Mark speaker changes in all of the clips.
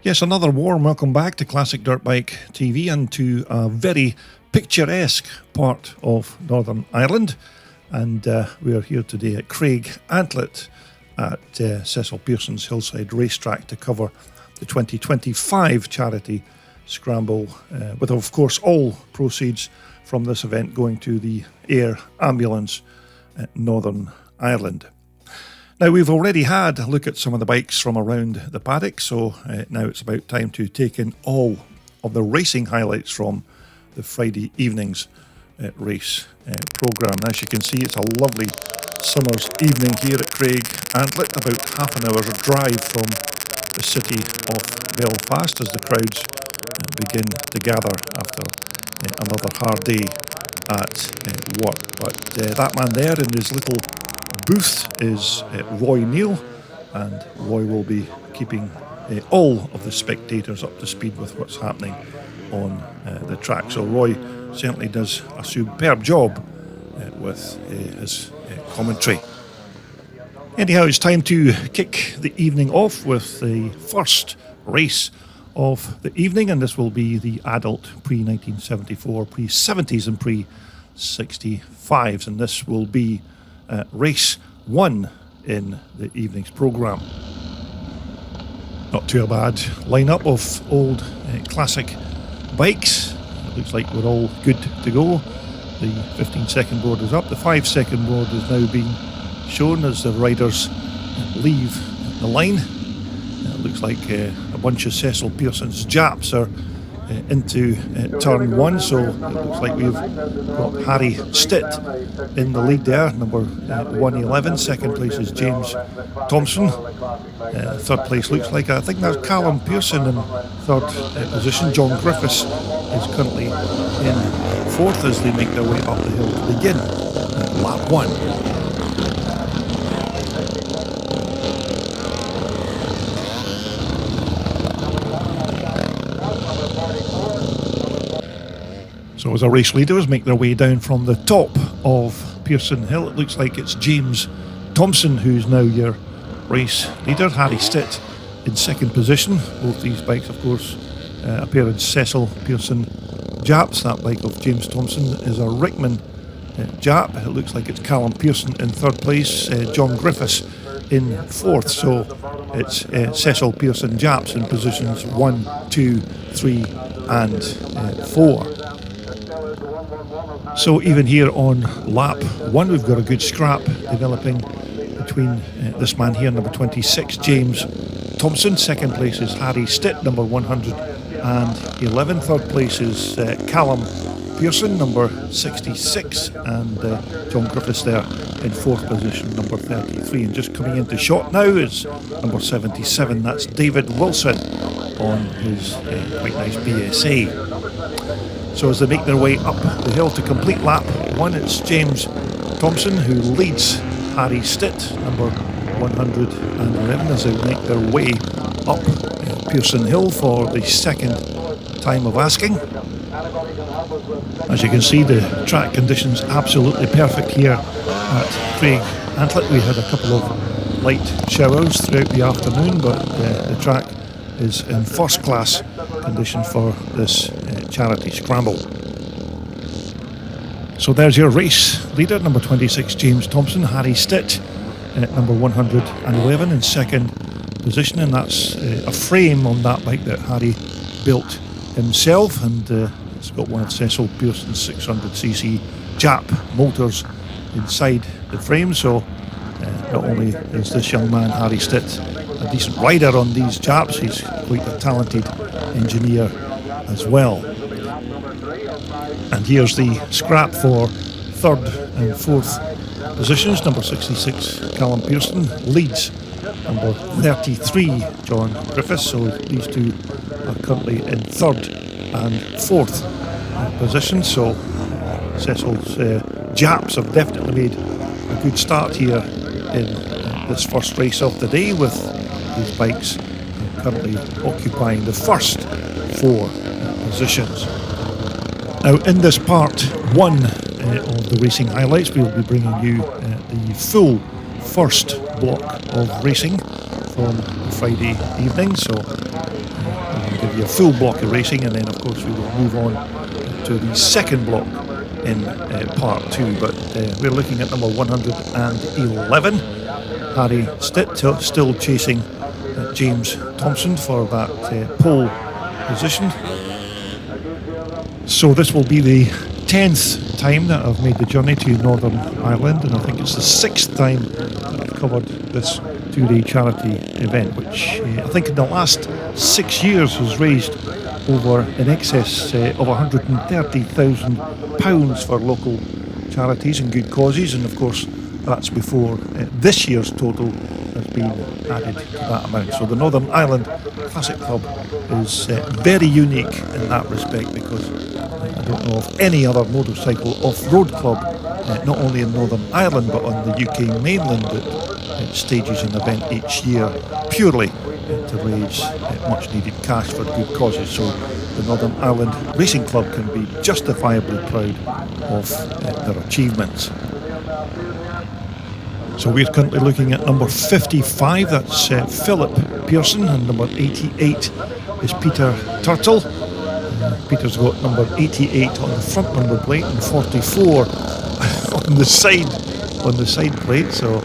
Speaker 1: Yes, another warm welcome back to Classic Dirt Bike TV and to a very picturesque part of Northern Ireland. And we are here today at Craigantlet at Cecil Pearsons Hillside Racetrack to cover the 2025 charity Scramble, with of course all proceeds from this event going to the Air Ambulance at Northern Ireland. Now, we've already had a look at some of the bikes from around the paddock, so now it's about time to take in all of the racing highlights from the Friday evening's race programme. As you can see, it's a lovely summer's evening here at Craigantlet, about half an hour's drive from the city of Belfast as the crowds begin to gather after another hard day at work. But that man there in his little booth is Roy Neal, and Roy will be keeping all of the spectators up to speed with what's happening on the track. So Roy certainly does a superb job with his commentary. Anyhow, it's time to kick the evening off with the first race of the evening, and this will be the adult pre-1974, pre-70s and pre-65s, and this will be race 1 in the evening's programme. Not too a bad lineup of old classic bikes. It looks like we're all good to go. The 15-second board is up. The 5-second board is now being shown as the riders leave the line. It looks like a bunch of Cecil Pearsons Japs are into turn 1, so it looks like we've got Harry Stitt in the lead there, number 111. Second place is James Thompson. Third place looks like, I think that's Callum Pearson in third position. John Griffiths is currently in fourth as they make their way up the hill to begin lap 1. So as our race leaders make their way down from the top of Pearson Hill, it looks like it's James Thompson who's now your race leader. Harry Stitt in second position. Both these bikes, of course, appear in Cecil Pearson Japs. That bike of James Thompson is a Rickman Jap. It looks like it's Callum Pearson in third place, John Griffiths in fourth. So it's Cecil Pearson Japs in positions 1, 2, 3 and 4. So even here on lap 1, we've got a good scrap developing between this man here, number 26, James Thompson. Second place is Harry Stitt, number 111. Third place is Callum Pearson, number 66, and John Griffiths there in fourth position, number 33. And just coming into shot now is number 77, that's David Wilson on his quite nice BSA. So as they make their way up the hill to complete lap 1, it's James Thompson who leads Harry Stitt, number 111, as they make their way up Pearson Hill for the second time of asking. As you can see, the track conditions absolutely perfect here at Craigantlet. We had a couple of light showers throughout the afternoon, but the track is in first class condition for this charity scramble. So there's your race leader, number 26 James Thompson. Harry Stitt number 111 in second position, and that's a frame on that bike that Harry built himself, and it's got one of Cecil Pearson's 600cc Jap motors inside the frame. So not only is this young man Harry Stitt a decent rider on these Japs, he's quite a talented engineer as well. And here's the scrap for third and fourth positions. Number 66 Callum Pearson leads number 33 John Griffiths, so these two are currently in third and fourth position. So Cecil's Japs have definitely made a good start here in this first race of the day, with these bikes currently occupying the first 4 positions. Now, in this part 1 of the racing highlights, we will be bringing you the full first block of racing from Friday evening. So give you a full block of racing, and then of course we will move on to the second block in part 2. But we're looking at number 111. Harry Stitt still chasing James Thompson for that pole position. So this will be the 10th time that I've made the journey to Northern Ireland, and I think it's the 6th time that I've covered this two-day charity event, which I think in the last 6 years has raised over in excess of £130,000 for local charities and good causes, and of course that's before this year's total has been added to that amount. So the Northern Ireland Classic Club is very unique in that respect, because I don't know of any other motorcycle off-road club, not only in Northern Ireland but on the UK mainland, that stages an event each year purely to raise much needed cash for good causes. So the Northern Ireland Racing Club can be justifiably proud of their achievements. So we're currently looking at number 55, that's Philip Pearson, and number 88 is Peter Turtle. Peter's got number 88 on the front number plate and 44 on the side plate, so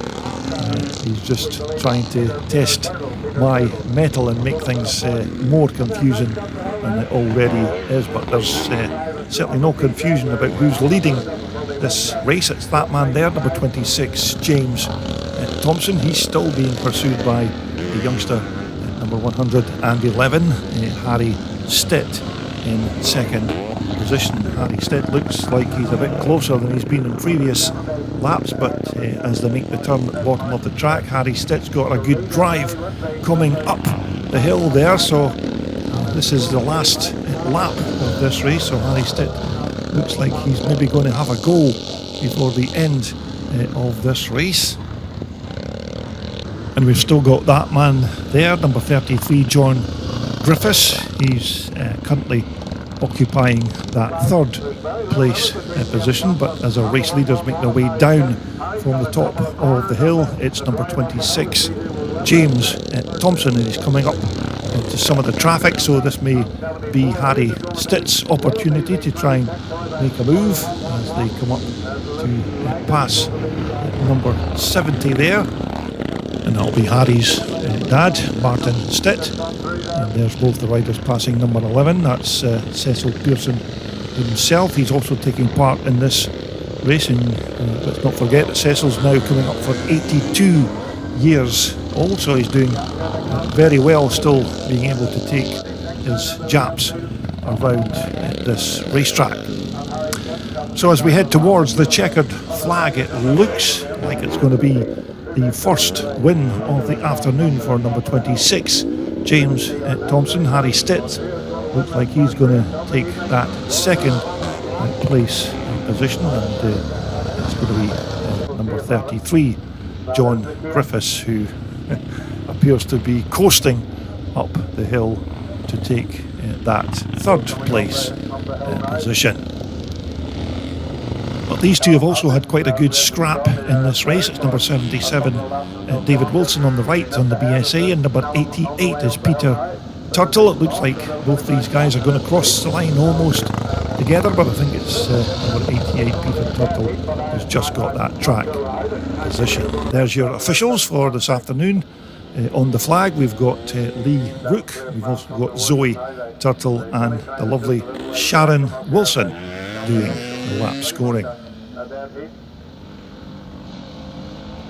Speaker 1: he's just trying to test my mettle and make things more confusing than it already is. But there's certainly no confusion about who's leading this race. It's that man there, number 26, James Thompson. He's still being pursued by the youngster, number 111, Harry Stitt, in second position. Harry Stitt looks like he's a bit closer than he's been in previous laps, but as they make the turn at the bottom of the track, Harry Stitt's got a good drive coming up the hill there. So this is the last lap of this race, so Harry Stitt looks like he's maybe going to have a go before the end of this race. And we've still got that man there, number 33, John Griffiths. He's currently occupying that third place position, but as our race leaders make their way down from the top of the hill, it's number 26, James Thompson, and he's coming up to some of the traffic, so this may be Harry Stitt's opportunity to try and make a move as they come up to pass number 70 there, and that'll be Harry's dad, Martin Stitt. And there's both the riders passing number 11. That's Cecil Pearsons himself. He's also taking part in this race, and let's not forget that Cecil's now coming up for 82 years old, so he's doing very well, still being able to take his japs around this racetrack. So as we head towards the checkered flag, it looks like it's going to be the first win of the afternoon for number 26, James Thompson. Harry Stitt looks like he's going to take that second place position, and it's going to be number 33, John Griffiths, who appears to be coasting up the hill to take that third place position. But these two have also had quite a good scrap in this race. It's number 77, David Wilson on the right on the BSA, and number 88 is Peter Turtle. It looks like both these guys are going to cross the line almost together, but I think it's number 88, Peter Turtle, who's just got that track position. There's your officials for this afternoon. On the flag we've got Lee Rook, we've also got Zoe Turtle and the lovely Sharon Wilson doing the lap scoring.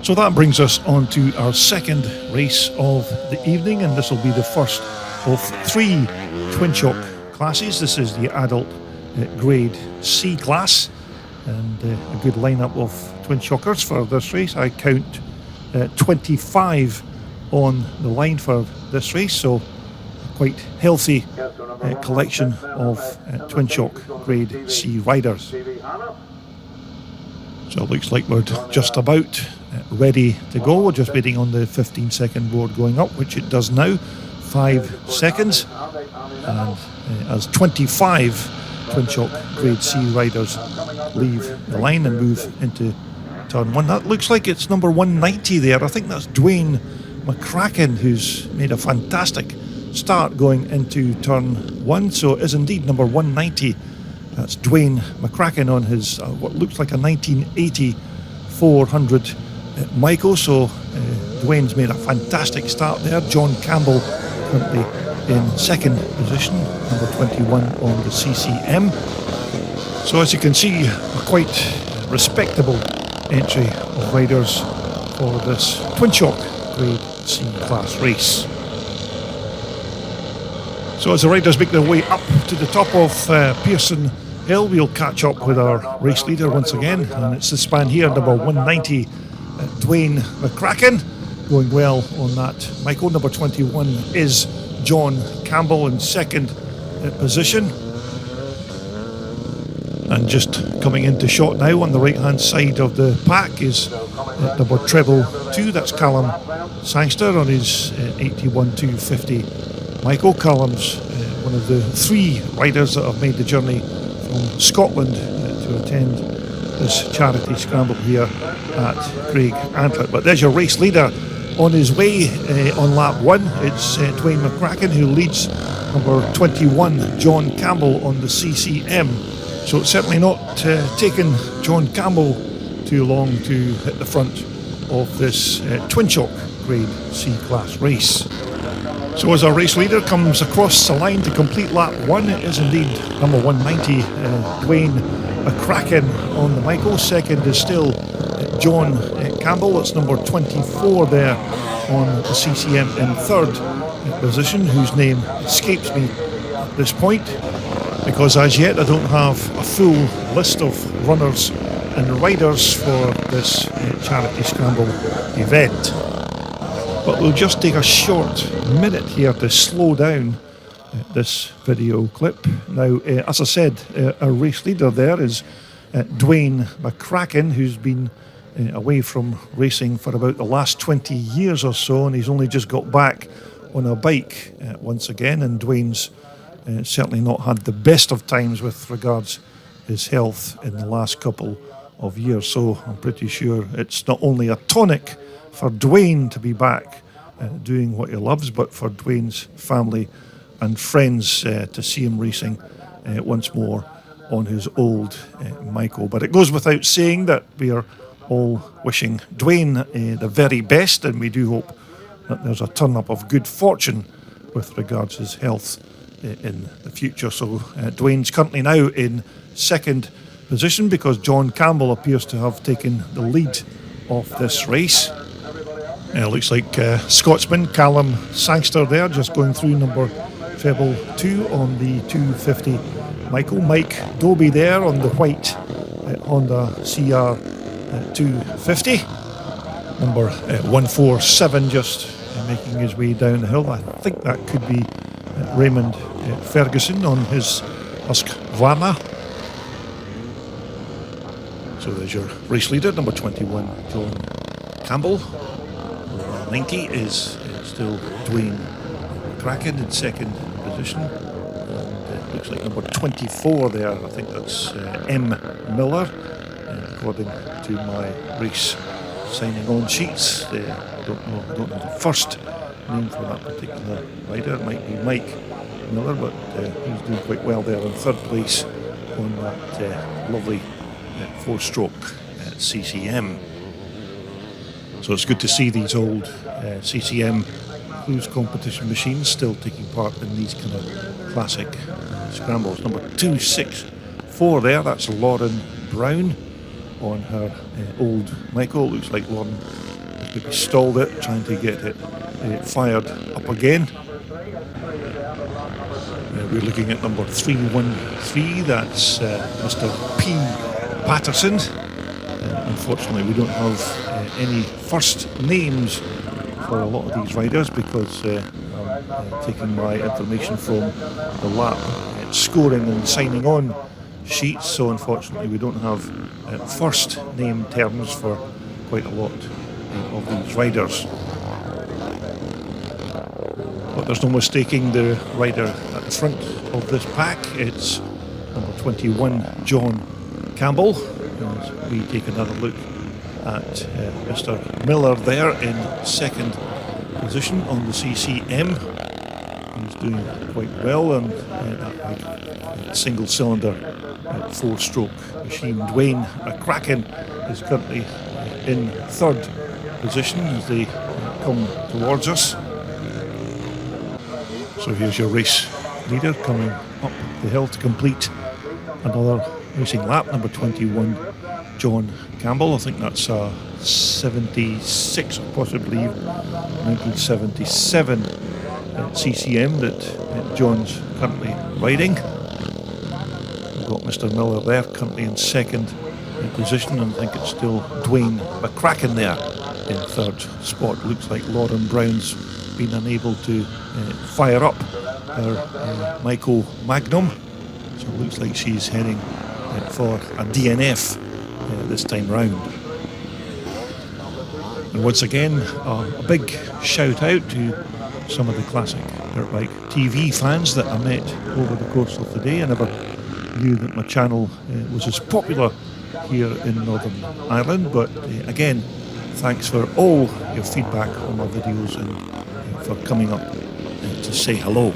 Speaker 1: So that brings us on to our second race of the evening, and this will be the first of 3 twin shock classes. This is the adult grade C class, and a good lineup of twin shockers for this race. I count 25 on the line for this race, so a quite healthy collection of twin shock grade C riders. So it looks like we're just about ready to go. We're just waiting on the 15-second board going up, which it does now. 5 seconds, and as 25 twin shock grade C riders leave the line and move into turn 1. That looks like it's number 190 there. I think that's Dwayne McCracken, who's made a fantastic start going into turn 1. So it is indeed number 190. That's Dwayne McCracken on his what looks like a 1980 400 Michael. So Dwayne's made a fantastic start there. John Campbell currently in second position, number 21 on the CCM. So as you can see, a quite respectable entry of riders for this Twin Shock Grade C class race. So as the riders make their way up to the top of Pearson Hill, we'll catch up with our race leader once again, and it's this man here, number 190, Dwayne McCracken, going well on that Michael. Number 21 is John Campbell in second position. And just coming into shot now on the right hand side of the pack is number treble 2, that's Callum Sangster on his 81 250 Michael. Callum's one of the 3 riders that have made the journey from Scotland to attend this charity scramble here at Craigantlet. But there's your race leader on his way on lap 1. It's Dwayne McCracken who leads number 21, John Campbell on the CCM. So it's certainly not taken John Campbell too long to hit the front of this Twin Shock Grade C class race. So as our race leader comes across the line to complete lap 1, it is indeed number 190, Dwayne McCracken on the Michael. Second is still John Campbell. It's number 24 there on the CCM in third position, whose name escapes me at this point, because as yet I don't have a full list of runners and riders for this charity scramble event. But we'll just take a short minute here to slow down this video clip. Now, as I said, our race leader there is Dwayne McCracken, who's been away from racing for about the last 20 years or so, and he's only just got back on a bike once again. And Dwayne's certainly not had the best of times with regards his health in the last couple of years. So I'm pretty sure it's not only a tonic for Dwayne to be back doing what he loves, but for Dwayne's family and friends to see him racing once more on his old Michael. But it goes without saying that we are all wishing Dwayne the very best, and we do hope that there's a turn up of good fortune with regards to his health in the future. So Dwayne's currently now in second position because John Campbell appears to have taken the lead of this race. Looks like Scotsman Callum Sangster there, just going through number treble 2 on the 250 Michael. Mike Doby there on the white Honda CR 250. Number 147 just making his way down the hill. I think that could be Raymond Ferguson on his Husqvarna. So there's your race leader, number 21, John Campbell. 90 is still Dwayne McCracken in second position. And it looks like number 24 there, I think that's M. Miller, according to my race signing on sheets. I don't know the first name for that particular rider. It might be Mike Miller, but he's doing quite well there in third place on that lovely 4-stroke CCM. So it's good to see these old CCM cruise competition machines still taking part in these kind of classic scrambles. Number 264 there, that's Lauren Brown on her old Michael. Looks like Lauren maybe stalled it, trying to get it fired up again. We're looking at number 313, that's Mr. P. Patterson. Unfortunately, we don't have any first names for a lot of these riders because I'm taking my information from the lap scoring and signing on sheets, so unfortunately we don't have first name terms for quite a lot of these riders. But there's no mistaking the rider at the front of this pack. It's number 21, John Campbell. As we take another look at Mr. Miller there in second position on the CCM. He's doing quite well, and that big single cylinder 4-stroke machine. Dwayne McCracken is currently in third position as they come towards us. So here's your race leader coming up the hill to complete another racing lap. Number 21, John Campbell. I think that's 76 or possibly 1977 CCM that John's currently riding. We've got Mr. Miller there currently in second position, and I think it's still Dwayne McCracken there in third spot. Looks like Lauren Brown's been unable to fire up her Myco Magnum, so it looks like she's heading for a DNF this time round. And once again, a big shout out to some of the classic dirt bike TV fans that I met over the course of the day. I never knew that my channel was as popular here in Northern Ireland, but again, thanks for all your feedback on my videos and for coming up to say hello.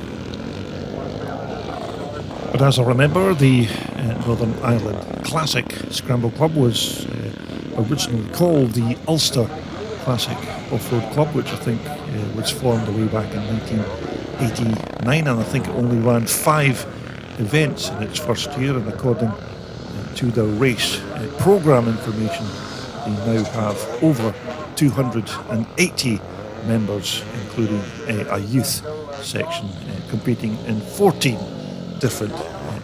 Speaker 1: But as I remember, the Northern Ireland Classic Scramble Club was originally called the Ulster Classic Off-Road Club, which I think was formed way back in 1989, and I think it only ran 5 events in its first year, and according to their race programme information, they now have over 280 members, including a youth section, competing in 14 different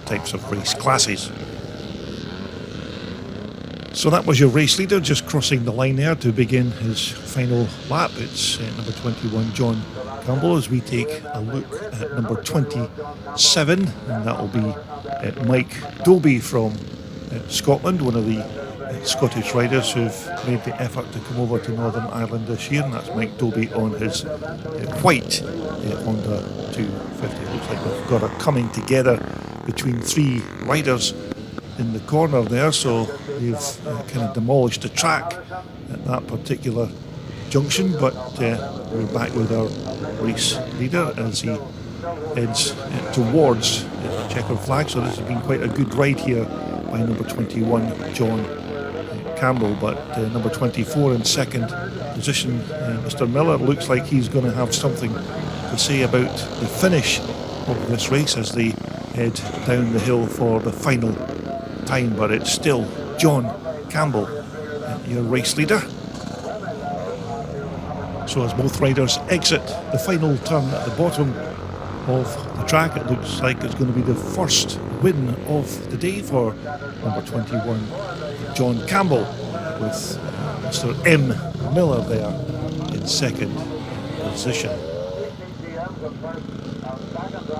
Speaker 1: types of race classes. So that was your race leader just crossing the line there to begin his final lap. It's number 21, John Campbell, as we take a look at number 27, and that will be Mike Dobie from Scotland, one of the Scottish riders who've made the effort to come over to Northern Ireland this year, and that's Mike Dobie on his white Honda 250. Looks like we've got a coming together between 3 riders in the corner there, so they've kind of demolished the track at that particular junction, but we're back with our race leader as he heads towards the checkered flag. So this has been quite a good ride here by number 21, John Campbell, but number 24 in second position, Mr. Miller, looks like he's going to have something to say about the finish of this race as they head down the hill for the final time, but it's still John Campbell, your race leader. So as both riders exit the final turn at the bottom of the track, it looks like it's going to be the first win of the day for number 21, John Campbell, with Mr. M. Miller there in second position.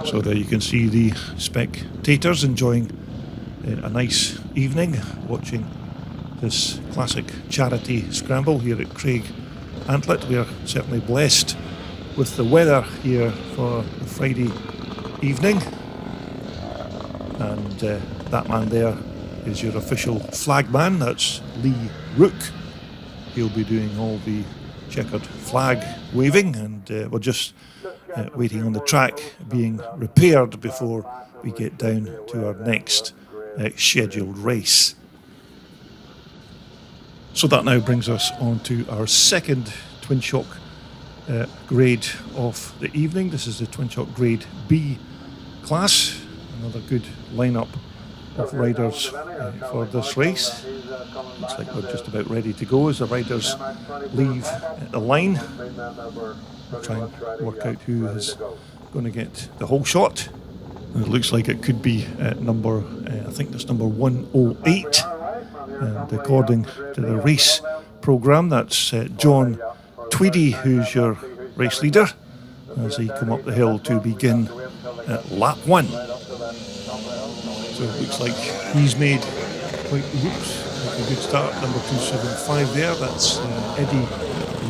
Speaker 1: So there you can see the spectators enjoying a nice evening watching this classic charity scramble here at Craigantlet. We are certainly blessed with the weather here for a Friday evening, and that man there is your official flagman. That's Lee Rook. He'll be doing all the checkered flag waving, and we're just waiting on the track being repaired before we get down to our next scheduled race. So that now brings us on to our second twin shock grade of the evening. This is the twin shock grade B class. Another good lineup of riders for this race. Looks like we're just about ready to go as the riders leave the line. We'll try and work out who is going to get the whole shot. And it looks like it could be number, I think that's number 108. And according to the race programme, that's John Tweedy, who's your race leader, as they come up the hill to begin lap 1. So it looks like he's made quite the whoops. Like a good start, number 275 there. That's Eddie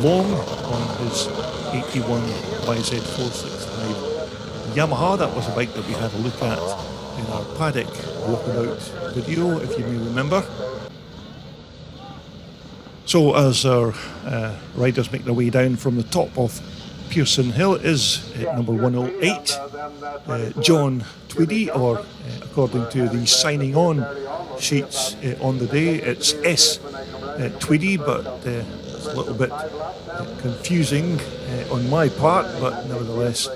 Speaker 1: Long on his 81 YZ465 Yamaha. That was a bike that we had a look at in our paddock walkabout video, if you may remember. So as our riders make their way down from the top of Pearson Hill is number 108, John Tweedy, or according to the signing on sheets on the day, it's S. Tweedy, but it's a little bit confusing on my part, but nevertheless,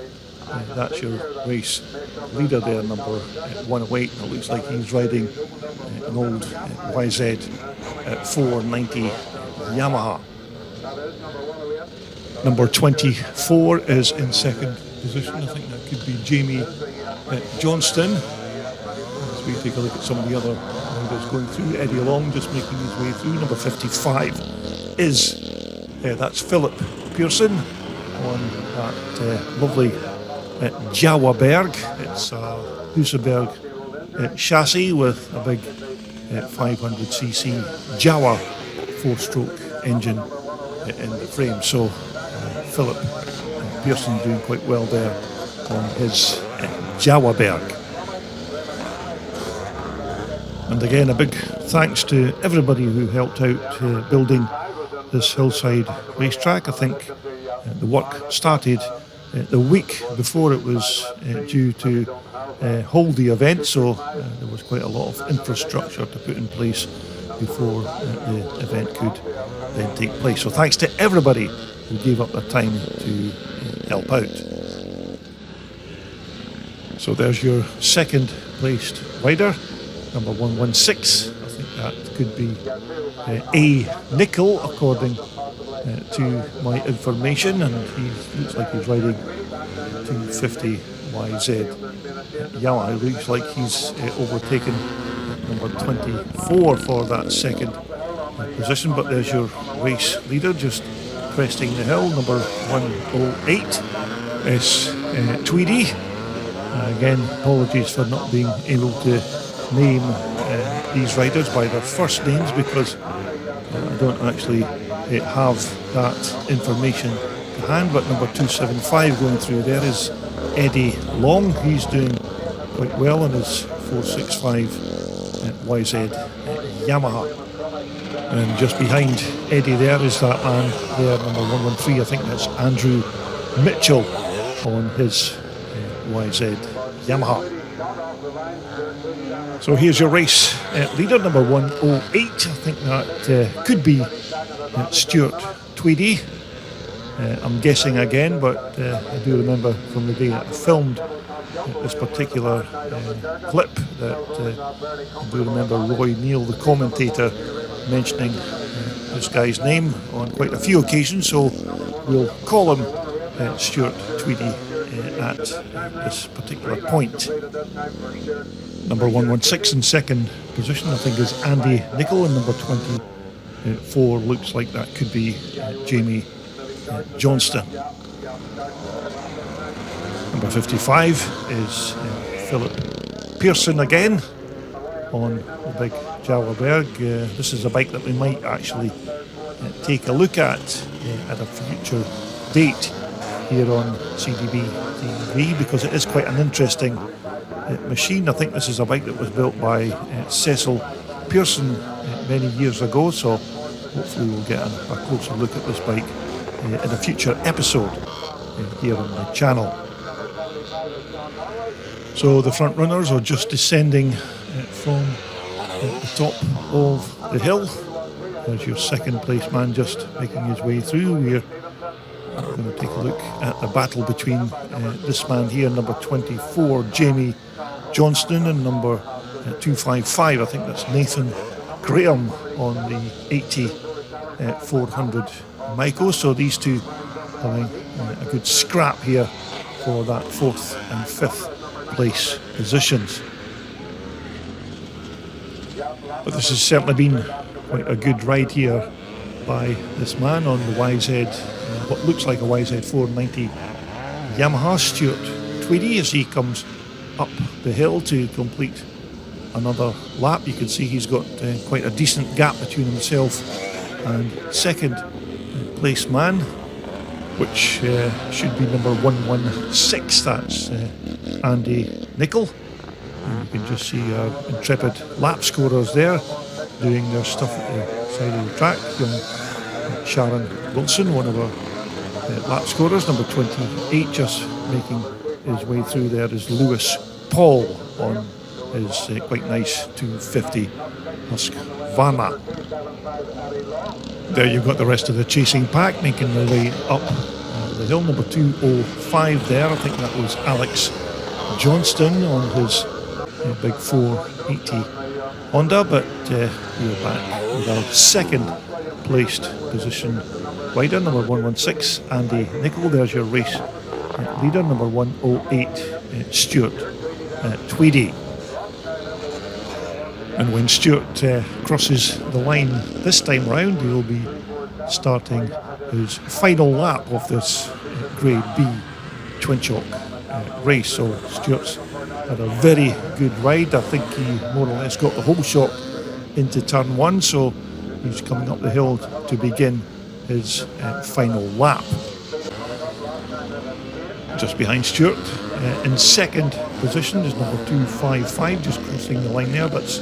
Speaker 1: that's your race leader there, number 108. It looks like he's riding an old YZ 490 Yamaha. Number 24 is in second position. I think that could be Jamie Johnston. As we take a look at some of the other riders going through, Eddie Long just making his way through. Number 55 is that's Philip Pearson on that lovely Jawa It's a Husaberg chassis with a big 500cc Jawa 4-stroke engine in the frame. So Philip Pearson doing quite well there on his Jawa. And again, a big thanks to everybody who helped out building this hillside racetrack. I think the work started the week before it was due to hold the event, so there was quite a lot of infrastructure to put in place before the event could then take place. So thanks to everybody who gave up their time to help out. So there's your second placed rider, number 116. I think that could be A. Nickel, according to my information, and he looks like he's riding 250 YZ Yamaha. It looks like he's overtaken number 24 for that second position, but there's your race leader just cresting the hill, number 108 is Tweedy. Again, apologies for not being able to name these riders by their first names, because I don't actually have that information to hand, but number 275 going through there is Eddie Long. He's doing quite well on his 465 YZ Yamaha. And just behind Eddie there is that man there, number 113. I think that's Andrew Mitchell on his YZ Yamaha. So here's your race leader, number 108. I think that could be Stuart Tweedy. I'm guessing again, but I do remember from the day that I filmed this particular clip that I do remember Roy Neal, the commentator, mentioning this guy's name on quite a few occasions, so we'll call him Stuart Tweedy at this particular point. Number 116 in second position, I think, is Andy Nicol, and number 24 looks like that could be Jamie Johnston. Number 55 is Philip Pearson again on the big Jalberg. This is a bike that we might actually take a look at a future date here on CDB TV, because it is quite an interesting machine. I think this is a bike that was built by Cecil Pearsons many years ago, so hopefully we'll get a closer look at this bike in a future episode here on the channel. So the front runners are just descending from the top of the hill. There's your second place man just making his way through. We're going to take a look at the battle between this man here, number 24, Jamie Johnston, and number 255, I think that's Nathan Graham on the 80-400 Michael. So these two having a good scrap here for that fourth and fifth place positions. But this has certainly been quite a good ride here by this man on the YZ, what looks like a YZ 490 Yamaha, Stuart Tweedy, as he comes up the hill to complete another lap. You can see he's got quite a decent gap between himself and second place man, which should be number 116. That's Andy Nicol. And you can just see our intrepid lap scorers there doing their stuff at the side of the track. Young Sharon Wilson, one of our lap scorers. Number 28 just making his way through there is Lewis Paul on his quite nice 250 Husqvarna. There you've got the rest of the chasing pack making their way up the hill. Number 205 there, I think that was Alex Johnston on his big 480 Honda, but we're back with our second placed position rider, number 116 Andy Nicol. There's your race leader, number 108 Stuart Tweedy. And when Stuart crosses the line this time round, he will be starting his final lap of this Grade B Twin Shock race. So Stuart's had a very good ride. I think he more or less got the whole shot into turn one, so he's coming up the hill to begin his final lap. Just behind Stuart, in second position is number 255, just crossing the line there. That's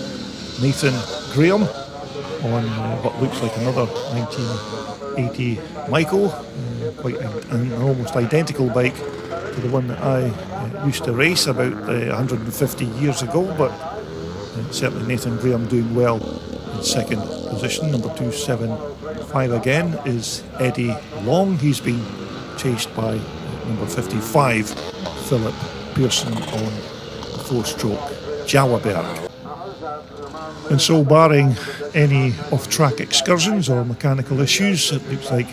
Speaker 1: Nathan Graham on what looks like another 1980 Michael, quite an almost identical bike to the one that I used to race about 150 years ago, but certainly Nathan Graham doing well in second position. Number 275 again is Eddie Long. He's been chased by number 55 Philip Pearson on the four-stroke Jauerberg. And so, barring any off-track excursions or mechanical issues, it looks like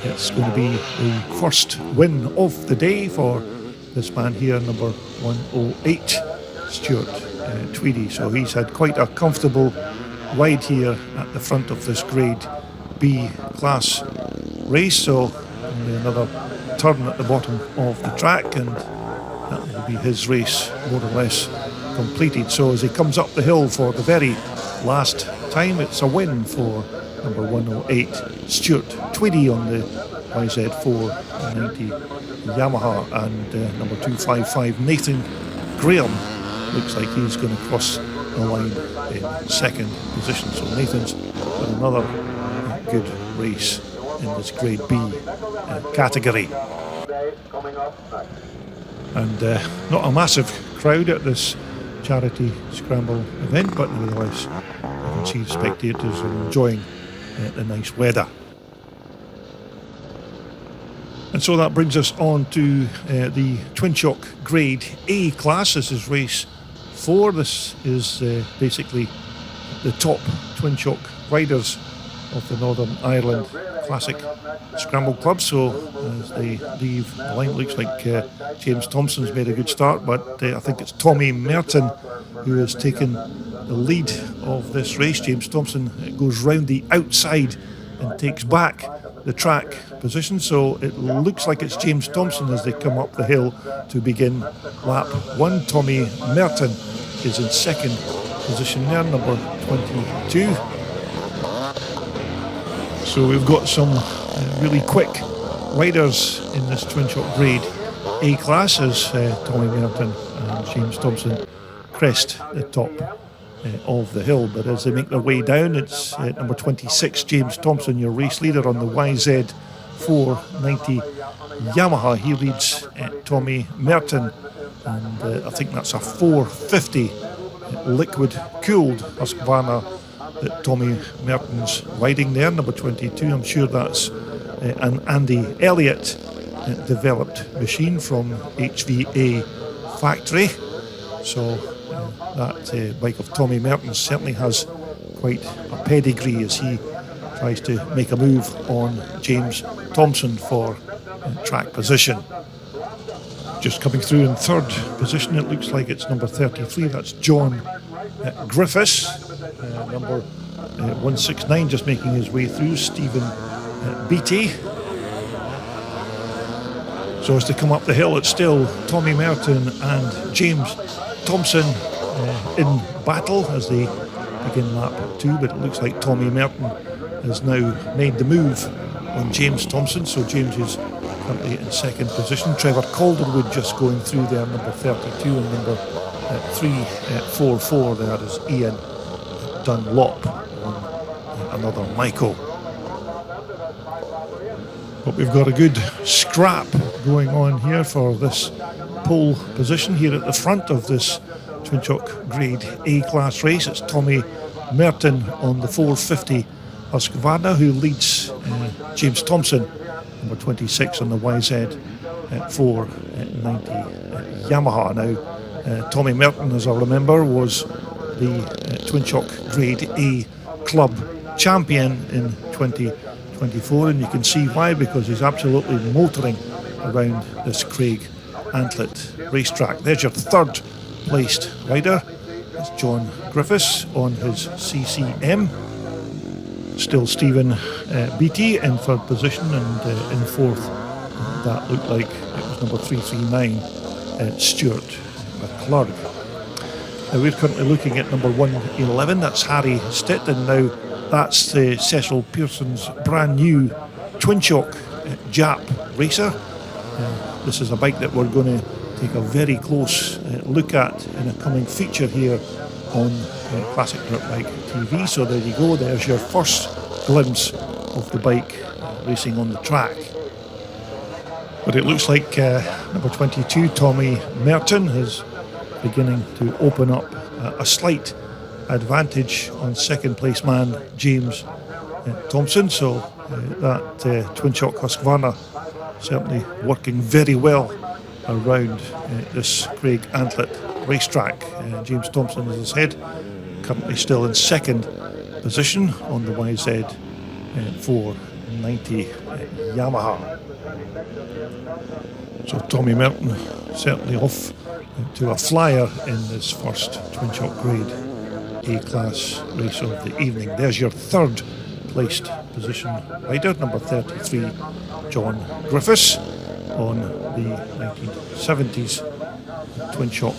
Speaker 1: it's going to be the first win of the day for this man here, number 108, Stuart Tweedy. So he's had quite a comfortable ride here at the front of this Grade B class race. So only another turn at the bottom of the track, and that will be his race more or less completed. So as he comes up the hill for the very last time, it's a win for number 108 Stuart Tweedy on the YZ490 Yamaha, and number 255 Nathan Graham looks like he's going to cross the line in second position. So Nathan's got another good race in this Grade B category. And not a massive crowd at this charity Scramble event, but nevertheless you can see the spectators are enjoying the nice weather. And so that brings us on to the Twin Shock Grade A class. This is race 4. This is basically the top Twin Shock riders of the Northern Ireland Classic Scramble Club. So as they leave the line, it looks like James Thompson's made a good start, but I think it's Tommy Merton who has taken the lead of this race. James Thompson goes round the outside and takes back the track position, so it looks like it's James Thompson as they come up the hill to begin lap 1. Tommy Merton is in second position there, number 22. So we've got some really quick riders in this Twin Shock Grade A class as Tommy Merton and James Thompson crest the top of the hill. But as they make their way down, it's number 26 James Thompson, your race leader on the YZ490 Yamaha. He leads Tommy Merton, and I think that's a 450 liquid cooled Husqvarna that Tommy Merton's riding there, number 22. I'm sure that's an Andy Elliott developed machine from HVA factory. So that bike of Tommy Merton certainly has quite a pedigree as he tries to make a move on James Thompson for track position. Just coming through in third position, it looks like it's number 33. That's John Griffiths. Number 169 just making his way through, Stephen Beattie. So as they come up the hill, it's still Tommy Merton and James Thompson in battle as they begin lap 2, but it looks like Tommy Merton has now made the move on James Thompson, so James is currently in second position. Trevor Calderwood just going through there, number 32, and number 344 there is Ian Dunlop on another Michael. But we've got a good scrap going on here for this pole position here at the front of this Twin Shock Grade A class race. It's Tommy Merton on the 450 Husqvarna who leads James Thompson, number 26 on the YZ 490 Yamaha. Now, Tommy Merton, as I remember, was the Twin Shock Grade A club champion in 2024, and you can see why, because he's absolutely motoring around this Craigantlet racetrack. There's your third placed rider. That's John Griffiths on his CCM. Still Stephen Beattie in third position, and in fourth, that looked like it was number 339, Stuart McClurg. Now we're currently looking at number 111, that's Harry Stetton. Now that's Cecil Pearsons' brand new Twin Shock Jap racer. This is a bike that we're going to take a very close look at in a coming feature here on Classic Dirt Bike TV. So there you go, there's your first glimpse of the bike racing on the track. But it looks like number 22, Tommy Merton, is beginning to open up a slight advantage on second place man James Thompson. So that Twin Shock Husqvarna certainly working very well around this Craigantlet racetrack. James Thompson, as I said, currently still in second position on the YZ 490 Yamaha. So Tommy Merton certainly off to a flyer in this first Twin Shock Grade A-class race of the evening. There's your third placed position rider, number 33, John Griffiths, on the 1970s Twin Shock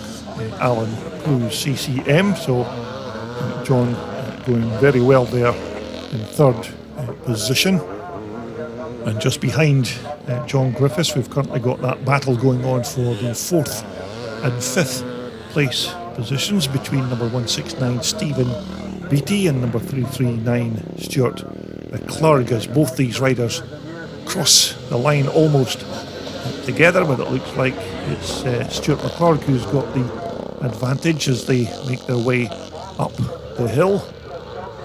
Speaker 1: Alan Cruz CCM. So John going very well there in third position. And just behind John Griffiths, we've currently got that battle going on for the fourth and fifth place positions between number 169 Stephen Beattie and number 339 Stuart McClurg, as both these riders cross the line almost together, but it looks like it's Stuart McClurg who's got the advantage as they make their way up the hill.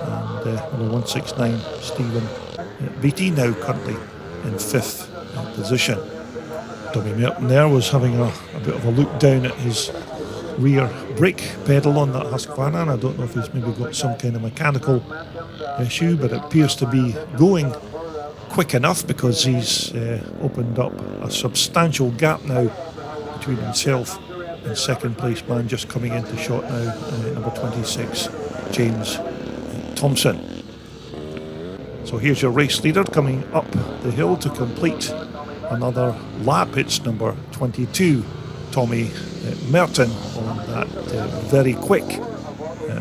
Speaker 1: And number 169 Stephen Beattie now currently in fifth position. Tommy Merton there was having a bit of a look down at his rear brake pedal on that Husqvarna, and I don't know if he's maybe got some kind of mechanical issue, but it appears to be going quick enough because he's opened up a substantial gap now between himself and second place man just coming into shot now, number 26 James Thompson. So here's your race leader coming up the hill to complete another lap. It's number 22 Tommy Merton on that very quick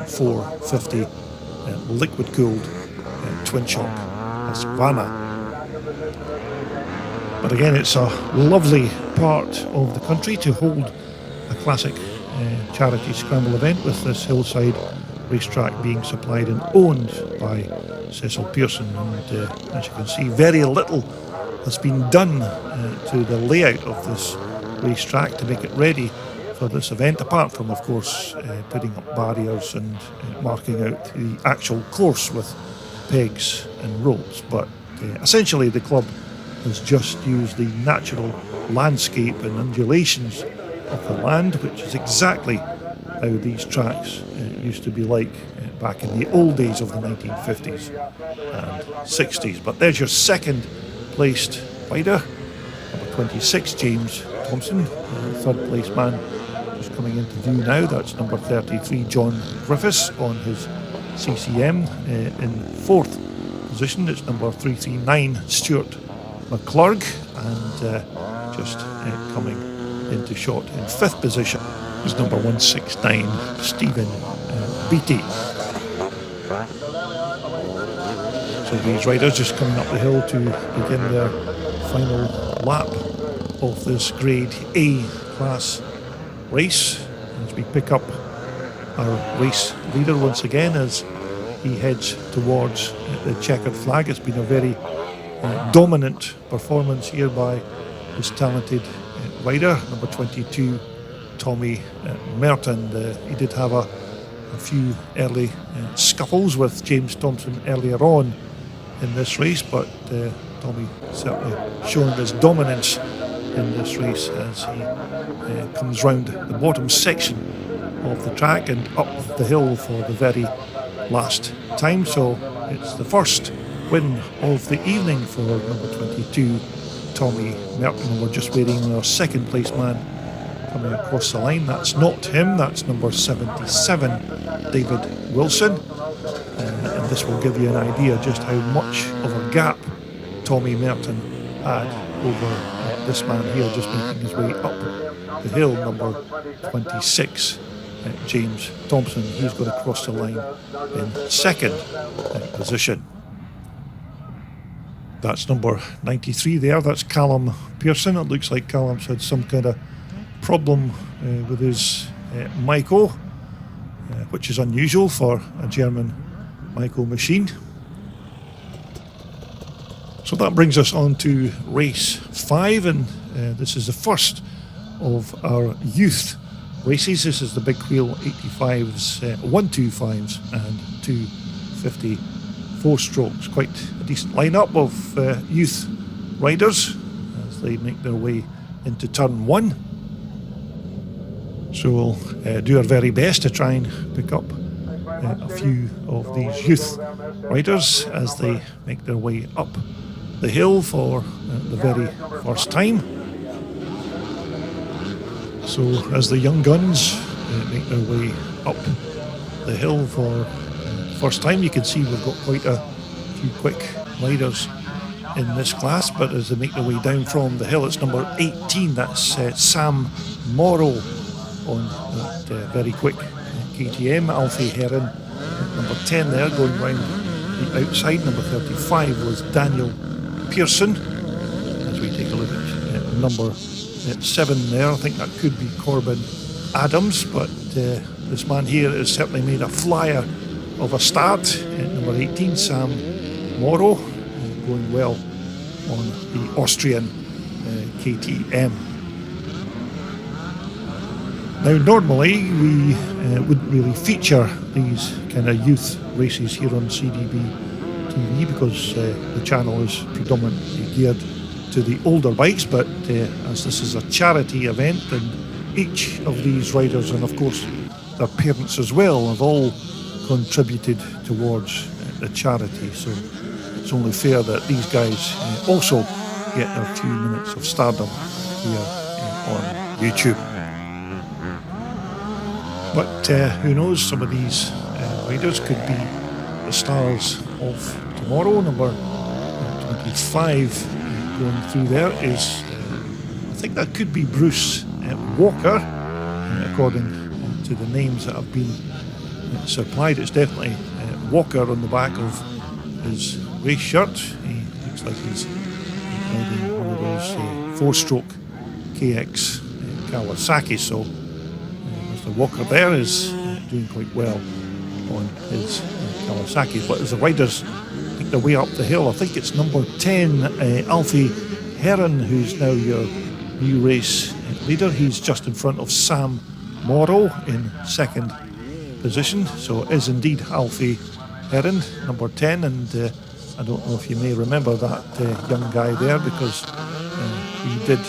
Speaker 1: 450 liquid cooled Twin Shock Husqvarna. But again, it's a lovely part of the country to hold a classic charity scramble event, with this hillside racetrack being supplied and owned by Cecil Pearson. And as you can see, very little has been done to the layout of this racetrack to make it ready for this event, apart from, of course, putting up barriers and marking out the actual course with pegs and ropes. But essentially the club has just used the natural landscape and undulations of the land, which is exactly how these tracks used to be like back in the old days of the 1950s and 60s. But there's your second placed rider, number 26 James Thompson, third place man just coming into view now. That's number 33 John Griffiths on his CCM. In fourth position, it's number 339 Stuart McClurg, and just coming into shot in fifth position is number 169 Stephen Beattie. So these riders just coming up the hill to begin their final lap of this Grade A class race, as we pick up our race leader once again as he heads towards the checkered flag. It's been a very dominant performance here by his talented rider, number 22, Tommy Merton. He did have a few early scuffles with James Thompson earlier on in this race, but Tommy certainly showing his dominance in this race as he comes round the bottom section of the track and up the hill for the very last time. So it's the first win of the evening for number 22, Tommy Merton. We're just waiting on our second place man coming across the line. That's not him, that's number 77, David Wilson. And this will give you an idea just how much of a gap Tommy Merton had over this man here, just making his way up the hill, number 26, James Thompson. He's going to cross the line in second position. That's number 93 there, that's Callum Pearson. It looks like Callum's had some kind of problem with his Myco, which is unusual for a German Myco machine. So that brings us on to race 5, and this is the first of our youth races. This is the big wheel 85s, 125s and 250 4-strokes. Quite a decent lineup of youth riders as they make their way into turn 1. So we'll do our very best to try and pick up a few of these youth riders as they make their way up the hill for the very first time. So as the young guns make their way up the hill for the first time, you can see we've got quite a few quick riders in this class, but as they make their way down from the hill, it's number 18, that's Sam Morrow on that very quick KTM. Alfie Heron, number 10 there, going round the outside. Number 35 was Daniel Pearson. As we take a look at number 7 there, I think that could be Corbin Adams, but this man here has certainly made a flyer of a start. Number 18, Sam Morrow, going well on the Austrian KTM. Now, normally we wouldn't really feature these kind of youth races here on CDB TV because the channel is predominantly geared to the older bikes, but as this is a charity event, and each of these riders, and of course their parents as well, have all contributed towards the charity, so it's only fair that these guys also get their few minutes of stardom here on YouTube. But who knows, some of these riders could be the stars of tomorrow. Number 25 going through there is, I think that could be Bruce Walker, according to the names that have been supplied. It's definitely Walker on the back of his race shirt. He looks like he's riding one of those 4-stroke KX Kawasaki, so Mr. Walker there is doing quite well on his Kawasaki. But as the riders make their way up the hill, I think it's number 10, Alfie Heron, who's now your new race leader. He's just in front of Sam Morrow in second position, so it is indeed Alfie Heron, number 10, and I don't know if you may remember that young guy there, because we did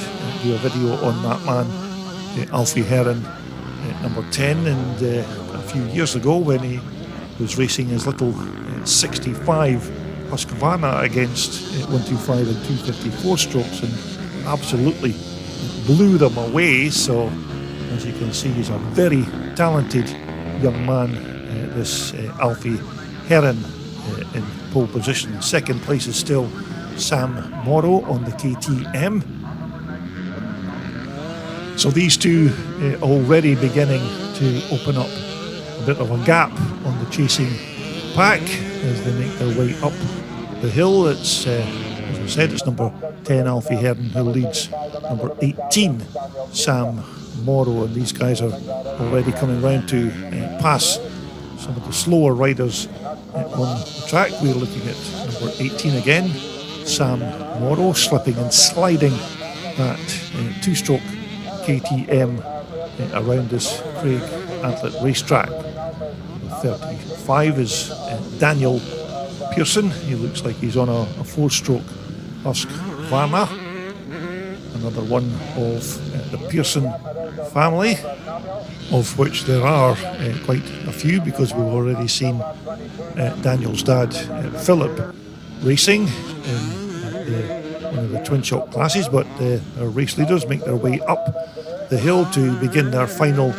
Speaker 1: do a video on that man, Alfie Heron, number 10, and a few years ago when he was racing his little 65 Husqvarna against 125 and 254 strokes and absolutely blew them away. So as you can see, he's a very talented young man, this Alfie Heron, in pole position. Second place is still Sam Morrow on the KTM. So these two already beginning to open up a bit of a gap on the chasing pack as they make their way up the hill. It's, as I said, it's number 10 Alfie Heron who leads number 18 Sam Morrow, and these guys are already coming round to pass some of the slower riders on the track. We're looking at number 18 again, Sam Morrow, slipping and sliding that two-stroke KTM around this Craigantlet racetrack. 35 is Daniel Pearson. He looks like he's on a four-stroke Husqvarna. Another one of the Pearson family, of which there are quite a few, because we've already seen Daniel's dad, Philip, racing in one of the twin shock classes, but our race leaders make their way up the hill to begin their final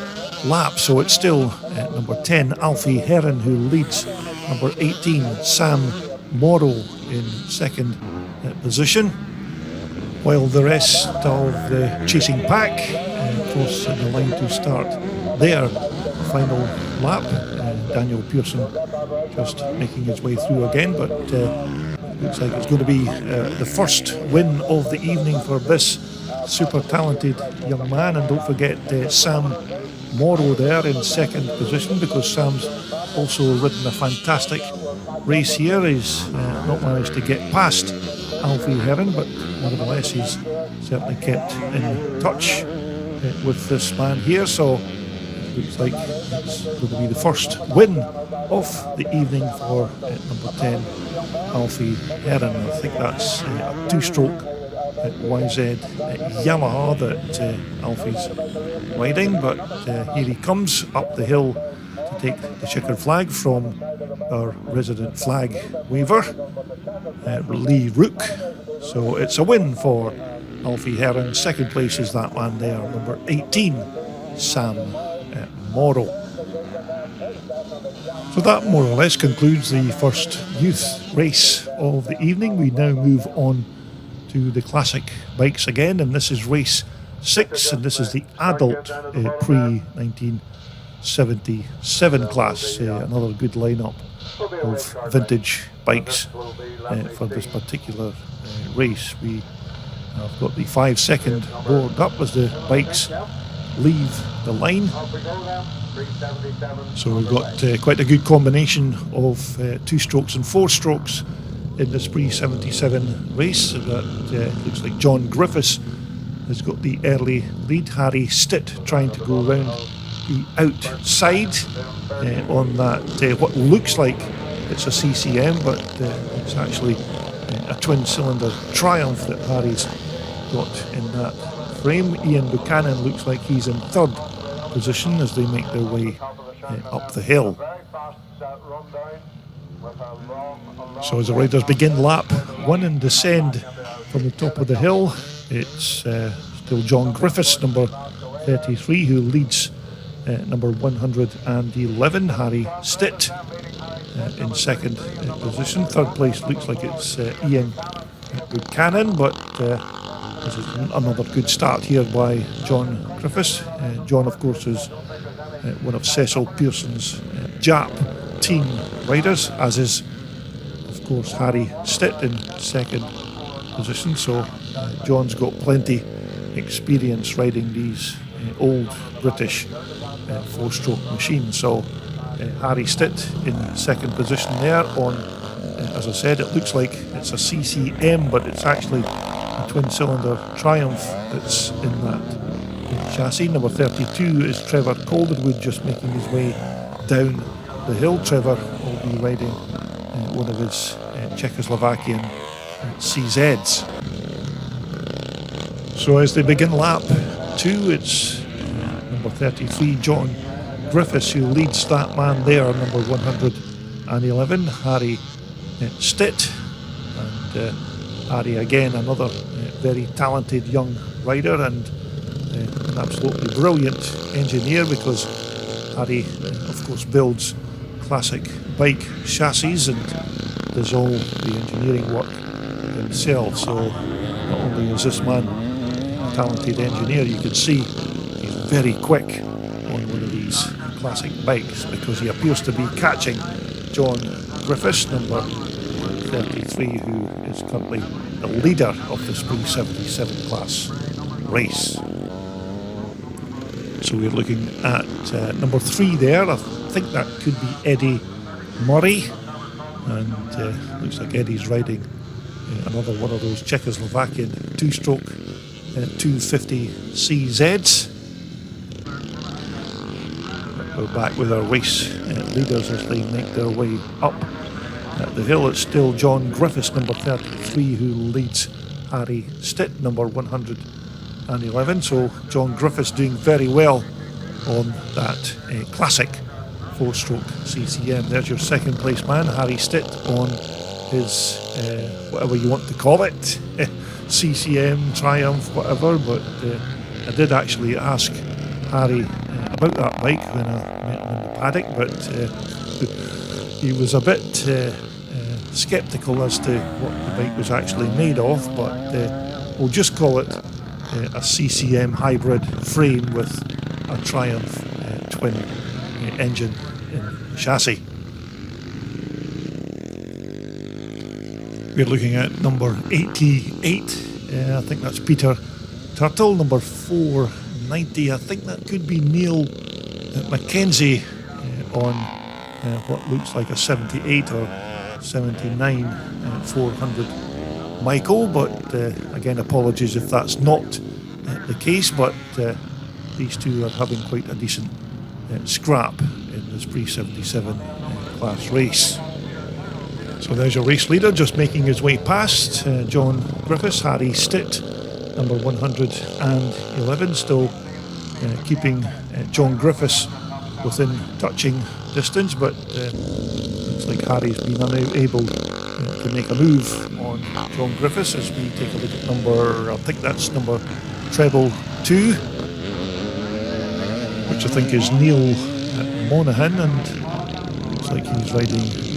Speaker 1: lap. So it's still number 10, Alfie Heron, who leads. Number 18, Sam Morrow, in second position, while the rest of the chasing pack cross the line to start their final lap. Daniel Pearson just making his way through again, but looks like it's going to be the first win of the evening for this super talented young man. And don't forget Sam Morrow there in second position, because Sam's also ridden a fantastic race here. He's not managed to get past Alfie Heron, but nevertheless he's certainly kept in touch with this man here. So it looks like it's going to be the first win of the evening for number 10, Alfie Heron. I think that's a two-stroke YZ Yamaha that Alfie's riding, but here he comes up the hill to take the checkered flag from our resident flag waver, Lee Rook. So it's a win for Alfie Heron. Second place is that man there, number 18, Sam Morrow. So that more or less concludes the first youth race of the evening. We now move on to the classic bikes again, and this is race 6, and this is the adult pre-1977 class. Another good lineup of vintage bikes for this particular race. We have got the 5-second board up as the bikes leave the line. So we've got quite a good combination of two-strokes and four-strokes in this pre-77 race. That looks like John Griffiths has got the early lead. Harry Stitt trying to go around the outside on that what looks like it's a CCM, but it's actually a twin-cylinder Triumph that Harry's got in that frame. Ian Buchanan looks like he's in third position as they make their way up the hill. So as the riders begin lap 1 and descend from the top of the hill, it's still John Griffiths, number 33, who leads number 111, Harry Stitt, in second position. Third place looks like it's Ian Buchanan, but this is another good start here by John Griffiths. John, of course, is one of Cecil Pearsons' Jap team riders, as is, of course, Harry Stitt in second position. So John's got plenty experience riding these old British four-stroke machines. So Harry Stitt in second position there on, as I said, it looks like it's a CCM, but it's actually a twin-cylinder Triumph that's in that chassis. Number 32 is Trevor Calderwood, just making his way down the hill. Trevor will be riding one of his Czechoslovakian CZs. So as they begin lap 2, it's number 33, John Griffiths, who leads that man there, number 111, Harry Stitt. And Harry, again, another very talented young rider and an absolutely brilliant engineer, because Harry, of course, builds classic bike chassis and does all the engineering work himself. So not only is this man a talented engineer, you can see he's very quick on one of these classic bikes, because he appears to be catching John Griffiths, number 33, who is currently the leader of this pre-77 class race. So we're looking at number 3 there. I think that could be Eddie Murray, and looks like Eddie's riding another one of those Czechoslovakian two-stroke 250 CZs. We're back with our race leaders as they make their way up the hill. It's still John Griffiths, number 33, who leads Harry Stitt, number 111. So John Griffiths doing very well on that classic four-stroke CCM. There's your second place man, Harry Stitt, on his whatever you want to call it, CCM, Triumph, whatever. But I did actually ask Harry about that bike when I met him in the paddock, but he was a bit sceptical as to what the bike was actually made of. But we'll just call it a CCM hybrid frame with a Triumph twin engine in the chassis. We're looking at number 88. I think that's Peter Turtle. Number 490. I think that could be Neil Mackenzie on what looks like a 78 or 79 400 Michael. But again, apologies if that's not the case. But these two are having quite a decent scrap in this pre-77 class race. So there's your race leader just making his way past John Griffiths. Harry Stitt, number 111, still keeping John Griffiths within touching distance, but looks like Harry's been unable to make a move on John Griffiths as we take a look at number, I think that's number treble 2, which I think is Neil Monaghan, and looks like he's riding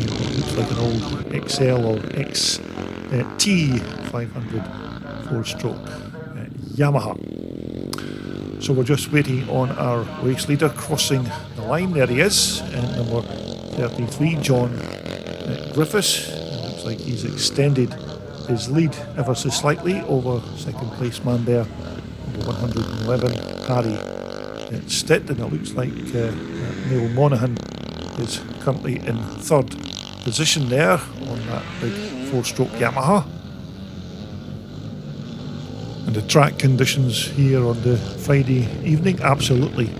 Speaker 1: looks like an old XL or XT 500 4-stroke Yamaha. So we're just waiting on our race leader crossing the line. There he is, number 33, John Griffiths. It looks like he's extended his lead ever so slightly over second place man there, number 111, Harry Stitt, and it looks like Neil Monaghan is currently in third position there on that big 4-stroke Yamaha. And the track conditions here on the Friday evening, absolutely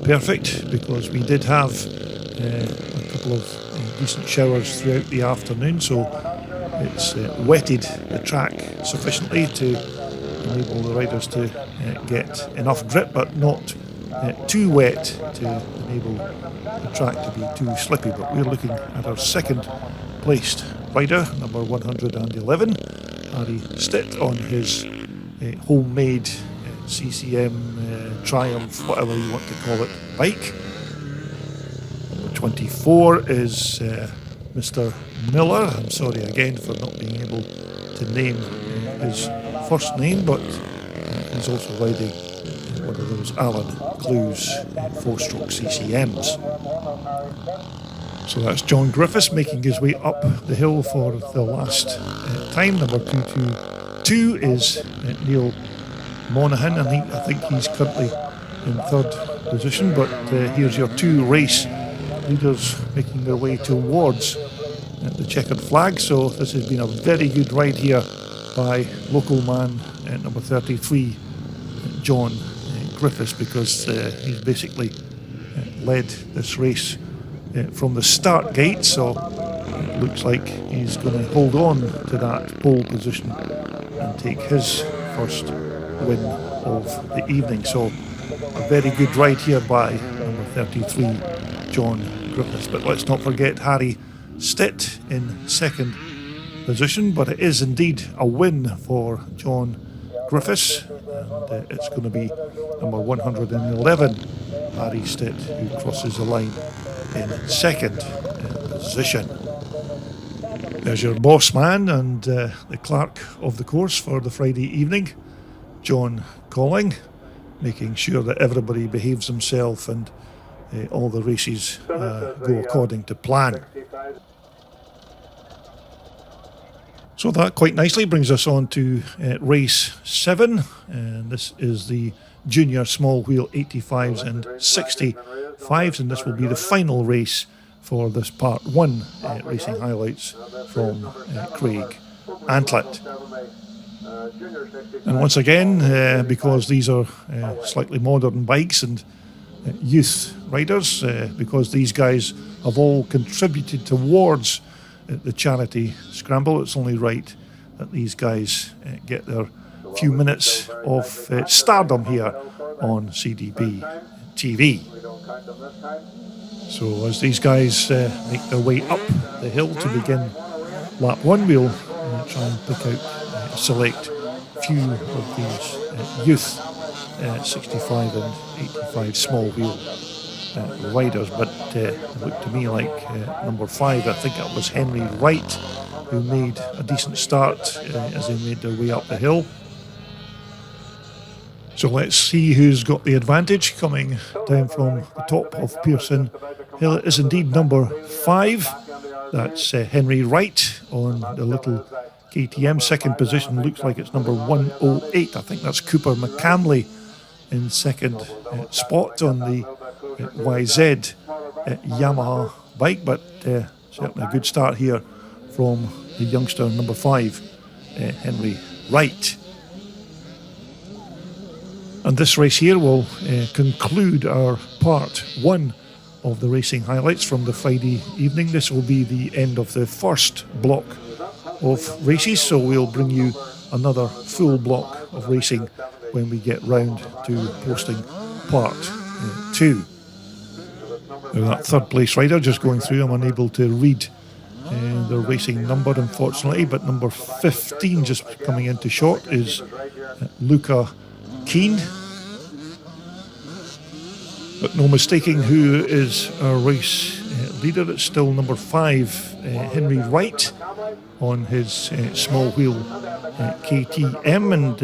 Speaker 1: perfect, because we did have a couple of decent showers throughout the afternoon, so it's wetted the track sufficiently to enable the riders to get enough grip, but not too wet to enable the track to be too slippy. But we're looking at our second placed rider, number 111, Harry Stitt, on his homemade CCM Triumph, whatever you want to call it, bike. Number 24 is Mr. Miller. I'm sorry again for not being able to name his first name, but he's also riding one of those Alan Clues 4-stroke CCMs. So that's John Griffiths making his way up the hill for the last time. Number 222 is Neil Monaghan, and I think he's currently in third position. But here's your two race leaders making their way towards the checkered flag. So this has been a very good ride here by local man number 33, John Griffiths, because he's basically led this race from the start gate, so it looks like he's going to hold on to that pole position and take his first win of the evening. So a very good ride here by number 33, John Griffiths. But let's not forget Harry Stitt in second position, but it is indeed a win for John Griffiths, and it's going to be number 111, Harry Stitt, who crosses the line in second position. There's your boss man and the clerk of the course for the Friday evening, John Colling, making sure that everybody behaves themselves and all the races go according to plan. So that quite nicely brings us on to race 7, and this is the junior small wheel 85s and 65s, and this will be the final race for this part 1 racing highlights from Craigantlet Craigantlet. And once again, because these are slightly modern bikes and youth riders, because these guys have all contributed towards the charity Scramble, it's only right that these guys get their few minutes of stardom here on CDB TV. So as these guys make their way up the hill to begin lap one, we'll try and pick out, select few of these youth 65 and 85 small wheel riders, but it looked to me like number 5, I think it was Henry Wright, who made a decent start as they made their way up the hill. So let's see who's got the advantage coming down from the top of Pearson Hill. It is indeed number 5. That's Henry Wright on the little KTM. Second position looks like it's number 108. I think that's Cooper McCamley in second spot on the YZ Yamaha bike, but certainly a good start here from the youngster number 5, Henry Wright. And this race here will conclude our part 1 of the racing highlights from the Friday evening. This will be the end of the first block of races, so we'll bring you another full block of racing when we get round to posting part 2. Now that third place rider just going through, I'm unable to read the racing number unfortunately, but number 15 just coming into short is Luca Keane. But no mistaking who is our race leader. It's still number 5, Henry Wright, on his small wheel KTM, and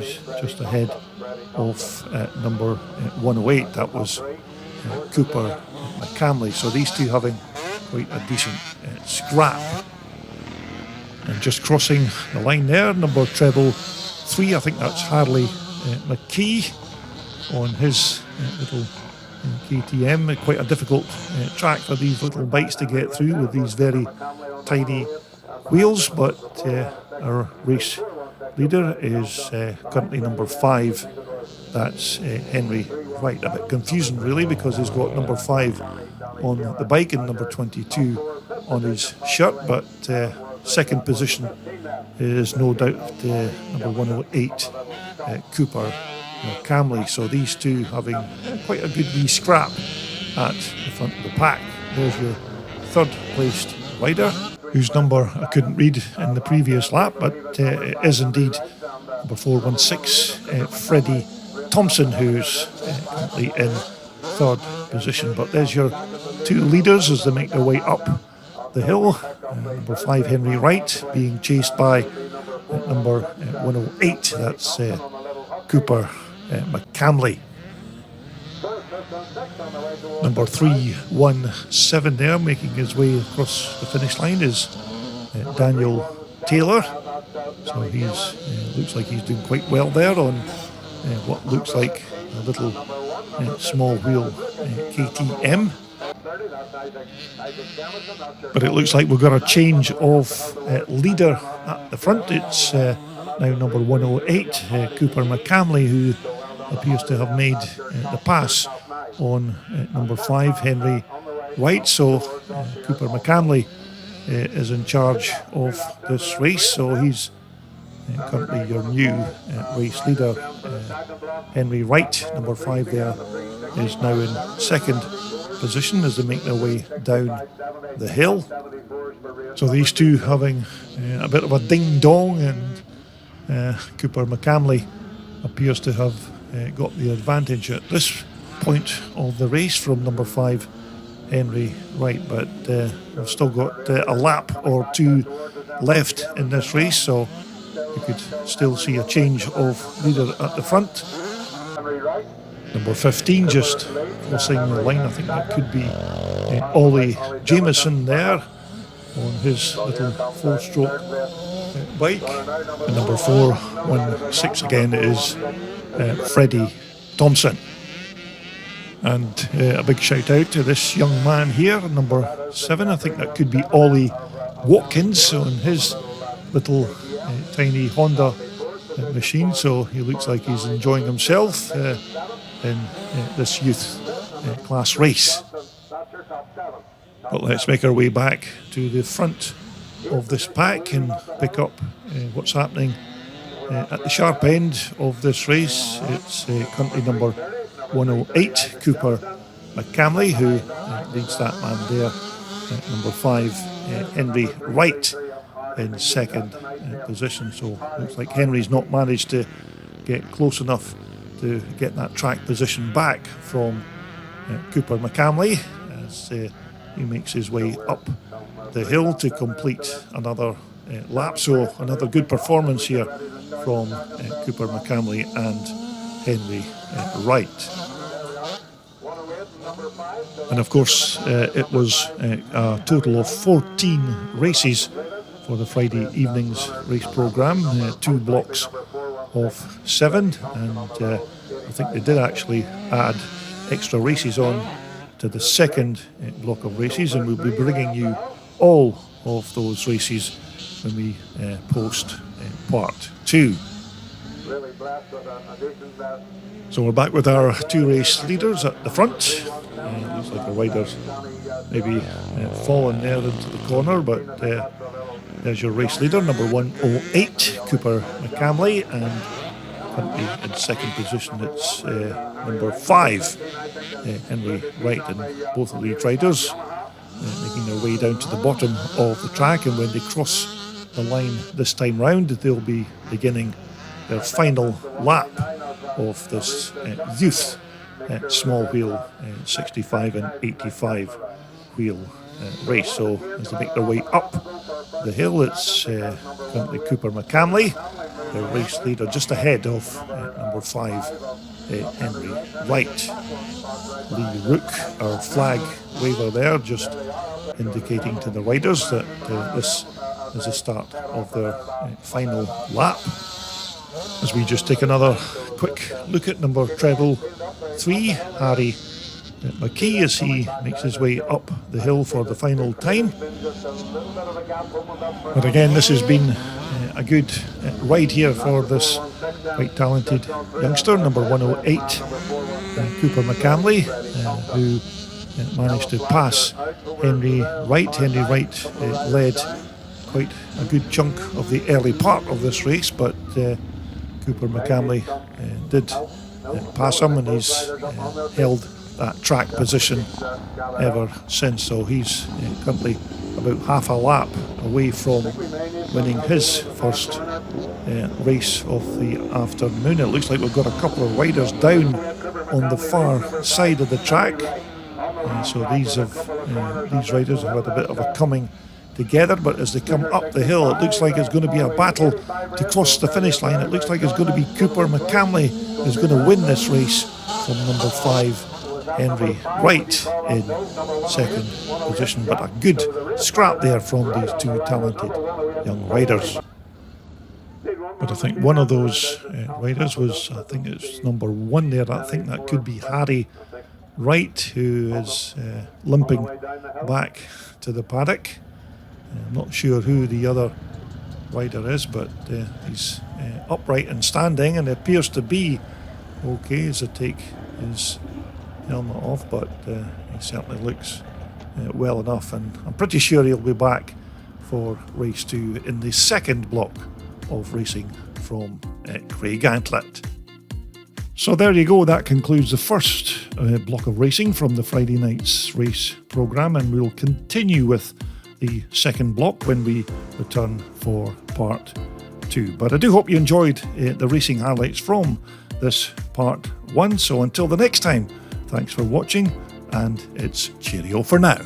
Speaker 1: he's just ahead of number 108. That was Cooper McCamley. So these two having quite a decent scrap. And just crossing the line there, number treble 3, I think that's Harley McKee on his little KTM. Quite a difficult track for these little bikes to get through with these very tiny wheels, but our race leader is currently number 5. That's Henry Wright. A bit confusing really, because he's got number 5 on the bike and number 22 on his shirt, but second position is no doubt number 108, Cooper McCamley. So these two having quite a good wee scrap at the front of the pack. There's your third placed rider, whose number I couldn't read in the previous lap, but it is indeed number 416, Freddie Thompson, who's currently in third position. But there's your two leaders as they make their way up the hill. Number 5, Henry Wright, being chased by number 108, that's Cooper McCamley. Number 317 there, making his way across the finish line, is Daniel Taylor. So he's looks like he's doing quite well there on what looks like a little small wheel KTM. But it looks like we've got a change of leader at the front. It's now number 108, Cooper McCamley, who appears to have made the pass on number 5, Henry Wright. So Cooper McCamley is in charge of this race, so he's currently your new race leader. Henry Wright, number 5 there, is now in second position as they make their way down the hill. So these two having a bit of a ding-dong, and Cooper McCamley appears to have got the advantage at this point of the race from number 5, Henry Wright. But we've still got a lap or two left in this race, so you could still see a change of leader at the front. Number 15 just crossing the line. I think that could be Ollie Jameson there on his little 4-stroke bike. And number 416 again is Freddie Thompson. And a big shout out to this young man here, number 7. I think that could be Ollie Watkins on his little tiny Honda machine, so he looks like he's enjoying himself in this youth class race. But let's make our way back to the front of this pack and pick up what's happening at the sharp end of this race. It's country number 108, Cooper McCamley, who leads that man there. Number 5, Henry Wright in second position. So looks like Henry's not managed to get close enough to get that track position back from Cooper McCamley as he makes his way up the hill to complete another lap. So another good performance here from Cooper McCamley and Henry Wright. And of course it was a total of 14 races for the Friday evening's race programme, 2 blocks of 7, and I think they did actually add extra races on to the second block of races, and we'll be bringing you all of those races when we post part 2. So we're back with our 2 race leaders at the front. Looks like the riders maybe fallen there into the corner, but there's your race leader, number 108, Cooper McCamley, and currently in second position it's number 5, Henry Wright, and both of these riders making their way down to the bottom of the track, and when they cross the line this time round they'll be beginning their final lap of this youth small wheel 65 and 85 wheel race. So as they make their way up the hill, it's currently Cooper McCamley, the race leader, just ahead of number 5, Henry Wright. Lee Rook, our flag waver there, just indicating to the riders that this is the start of their final lap. As we just take another quick look at number treble 3, Harry McKee, as he makes his way up the hill for the final time. But again, this has been a good ride here for this quite talented youngster, number 108, Cooper McCamley, who managed to pass Henry Wright. Henry Wright led quite a good chunk of the early part of this race, but Cooper McCamley did pass him, and he's held that track position ever since. So he's currently about half a lap away from winning his first race of the afternoon. It looks like we've got a couple of riders down on the far side of the track. So these riders have had a bit of a coming together, but as they come up the hill, it looks like it's going to be a battle to cross the finish line. It looks like it's going to be Cooper McCamley who's going to win this race from number 5, Henry Wright, in second position. But a good scrap there from these 2 talented young riders. But I think one of those riders was, I think it's number 1 there, I think that could be Harry Wright, who is limping back to the paddock. I'm not sure who the other rider is, but he's upright and standing, and appears to be okay as I take his helmet off, but he certainly looks well enough, and I'm pretty sure he'll be back for race 2 in the second block of racing from Craigantlet. So there you go, that concludes the first block of racing from the Friday night's race programme, and we'll continue with the second block when we return for part 2. But I do hope you enjoyed the racing highlights from this part 1. So until the next time, thanks for watching, and it's cheerio for now.